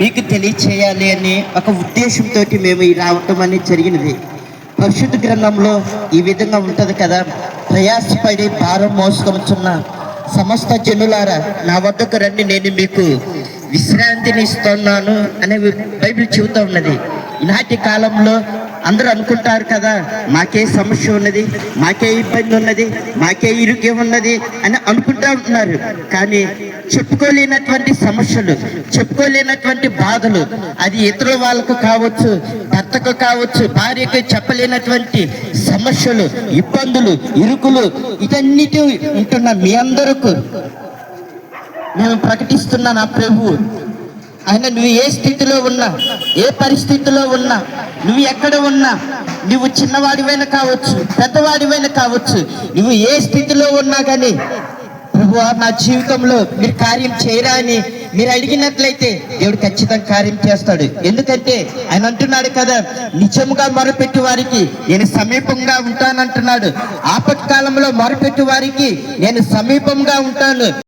మీకు తెలియచేయాలి అనే ఒక ఉద్దేశంతో మేము ఈ రావటం అనేది జరిగినది. పరిశుద్ధ గ్రంథంలో ఈ విధంగా ఉంటుంది కదా, ప్రయాసపడి భారం మోసుకొచ్చున్న సమస్త జనులారా నా వద్దకు రండి, నేను మీకు విశ్రాంతిని ఇస్తున్నాను అనే బైబిల్ చెబుతూ ఉన్నది. ఈనాటి కాలంలో అందరూ అనుకుంటారు కదా, మాకే సమస్య ఉన్నది, మాకే ఇబ్బంది ఉన్నది, మాకే ఇరుకే ఉన్నది అని అనుకుంటూ ఉంటున్నారు. కానీ చెప్పుకోలేనటువంటి సమస్యలు, చెప్పుకోలేనటువంటి బాధలు, అది ఇతరుల వాళ్ళకు కావచ్చు, భర్తకు కావచ్చు, భార్యకు చెప్పలేనటువంటి సమస్యలు, ఇబ్బందులు, ఇరుకులు, ఇదన్నిటి ఉంటున్న మీ అందరకు నేను ప్రకటిస్తున్నా, నా ప్రభువు ఆయన నువ్వు ఏ స్థితిలో ఉన్నా, ఏ పరిస్థితిలో ఉన్నా, నువ్వు ఎక్కడ ఉన్నా, నువ్వు చిన్నవాడివైనా కావచ్చు, పెద్దవాడివైనా కావచ్చు, నువ్వు ఏ స్థితిలో ఉన్నా కానీ ప్రభువా నా జీవితంలో మీరు కార్యం చేయరా అని మీరు అడిగినట్లయితే దేవుడు ఖచ్చితంగా కార్యం చేస్తాడు. ఎందుకంటే ఆయన అంటున్నాడు కదా, నిజముగా మొరపెట్టు వారికి నేను సమీపంగా ఉంటానంటున్నాడు. ఆపత్కాలంలో మొరపెట్టు వారికి నేను సమీపంగా ఉంటాను.